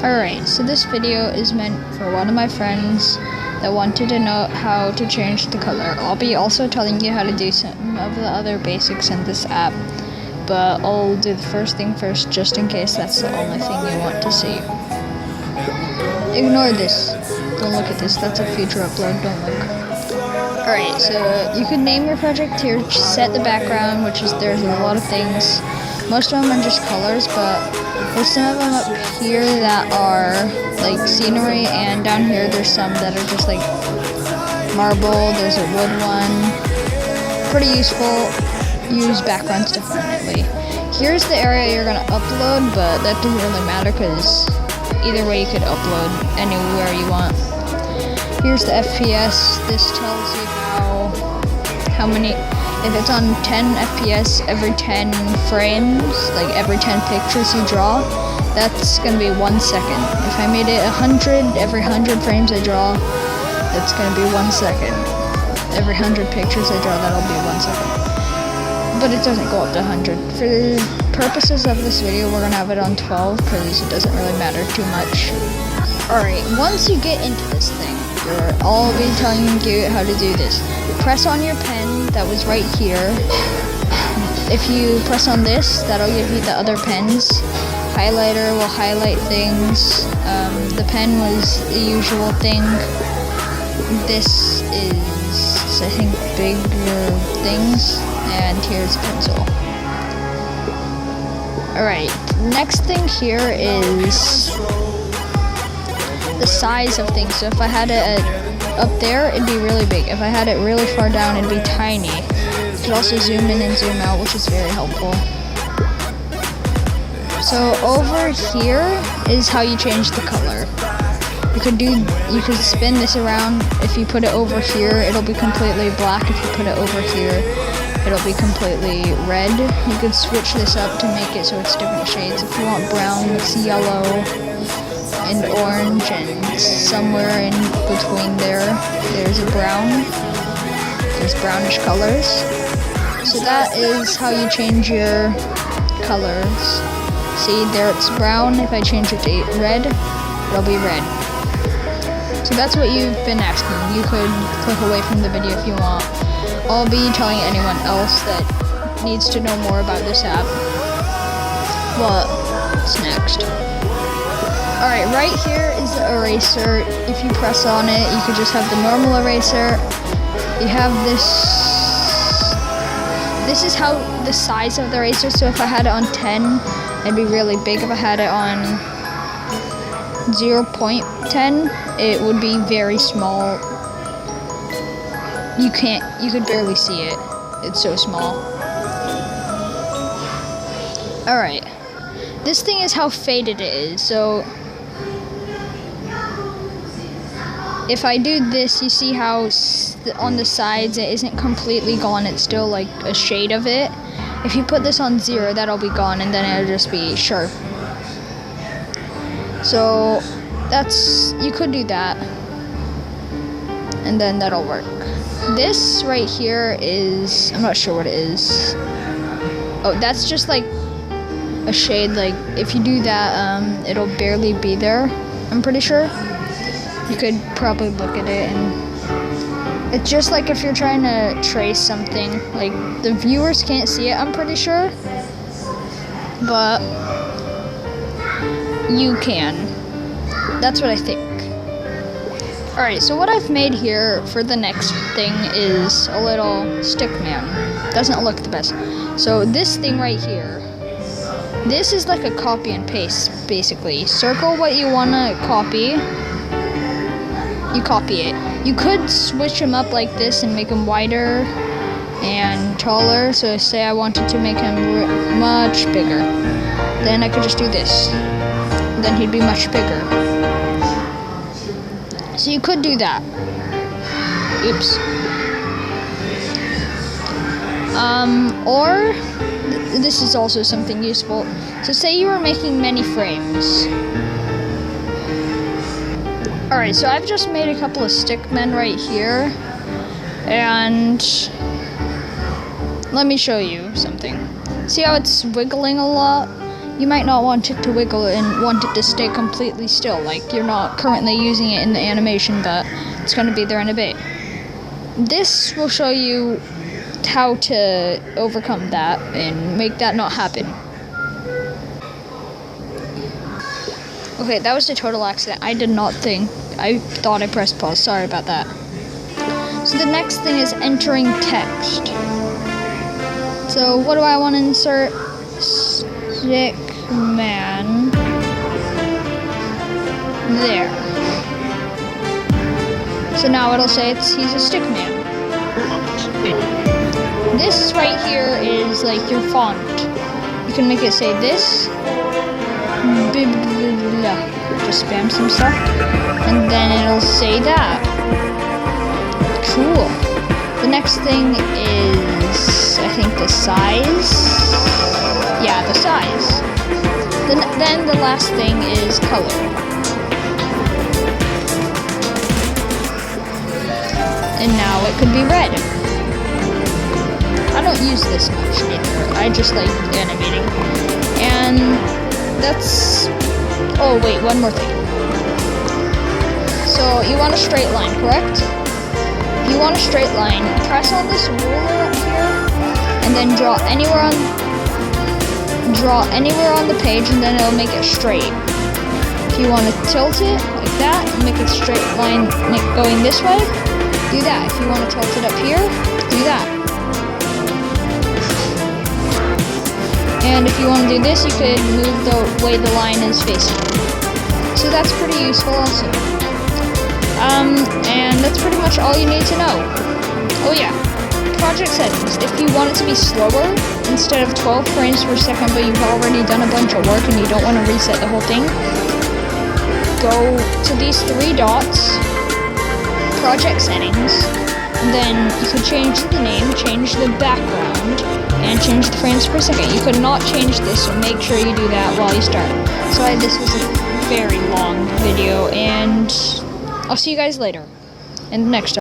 Alright, so this video is meant for one of my friends that wanted to know how to change the color. I'll be also telling you how to do some of the other basics in this app, but I'll do the first thing first just in case that's the only thing you want to see. Ignore this. Don't look at this. That's a future upload. Don't look. Alright, so you could name your project here, set the background, which is there's a lot of things. Most of them are just colors, but there's some of them up here that are like scenery, and down here there's some that are just like marble. There's a wood one. Pretty useful. Use backgrounds definitely. Here's the area you're gonna upload, but that doesn't really matter because either way you could upload anywhere you want. Here's the FPS. This tells you how many. If it's on 10 FPS every 10 frames, like every 10 pictures you draw, that's gonna be 1 second. If I made it 100, every 100 frames I draw, that's gonna be 1 second. Every 100 pictures I draw, that'll be 1 second. But it doesn't go up to 100. For the purposes of this video, we're gonna have it on 12 because it doesn't really matter too much. Alright, once you get into this thing, I'll be telling you how to do this. Press on your pen that was right here. If you press on this, that'll give you the other pens. Highlighter will highlight things. The pen was the usual thing. This is, I think, bigger things. And here's a pencil. Alright, next thing here is the size of things. So if I had it up there, it'd be really big. If I had it really far down, it'd be tiny. You could also zoom in and zoom out, which is very helpful. So over here is how you change the color. You could spin this around. If you put it over here, it'll be completely black. If you put it over here, it'll be completely red. You could switch this up to make it so it's different shades. If you want brown, it's yellow and orange, and somewhere in between there's a brown. There's brownish colors. So that is how you change your colors. See, there it's brown. If I change it to red, it'll be red. So that's what you've been asking. You could click away from the video if you want. I'll be telling anyone else that needs to know more about this app what's next. Alright, right here is the eraser. If you press on it, you could just have the normal eraser. You have this. This is how the size of the eraser. So if I had it on 10, it'd be really big. If I had it on 0.10, it would be very small. You could barely see it. It's so small. Alright. This thing is how faded it is. So if I do this, you see how on the sides it isn't completely gone. It's still like a shade of it. If you put this on 0, that'll be gone, and then it'll just be sharp. So you could do that, and then that'll work. This right here is, I'm not sure what it is. Oh, that's just like a shade. Like if you do that, it'll barely be there, I'm pretty sure. You could probably look at it, and it's just like if you're trying to trace something. Like the viewers can't see it, I'm pretty sure, but you can. That's what I think. Alright, so what I've made here for the next thing is a little stick man. Doesn't look the best. So this thing right here, this is like a copy and paste, basically. Circle what you want to copy. You copy it. You could switch them up like this and make them wider and taller. So say I wanted to make him much bigger. Then I could just do this. Then he'd be much bigger. So you could do that. Oops. Or this is also something useful. So say you were making many frames. Alright, so I've just made a couple of stick men right here. And let me show you something. See how it's wiggling a lot? you might not want it to wiggle and want it to stay completely still, like you're not currently using it in the animation, but it's going to be there in a bit. This will show you how to overcome that and make that not happen. Okay, that was a total accident. I thought I pressed pause. Sorry about that. So the next thing is entering text. So what do I want to insert? Sick man. There. So now it'll say he's a stick man. This right here is like your font. You can make it say this. Just spam some stuff. And then it'll say that. Cool. The next thing is, I think, the size. Yeah, the size. Then the last thing is color. And now it could be red. I don't use this much either. I just like animating. And that's... Oh, wait, one more thing. So, you want a straight line, correct? If you want a straight line, press on this ruler up here, and then draw anywhere on the page, and then it'll make it straight. If you want to tilt it like that, and make it straight line going this way, do that. If you want to tilt it up here, do that. And if you want to do this, you could move the way the line is facing. So that's pretty useful also. And that's pretty much all you need to know. Oh yeah, project settings. If you want it to be slower, instead of 12 frames per second, but you've already done a bunch of work and you don't want to reset the whole thing, go to these 3 dots, project settings, and then you could change the name, change the background, and change the frames per second. You could not change this, so make sure you do that while you start. Sorry, this was a very long video, and I'll see you guys later in the next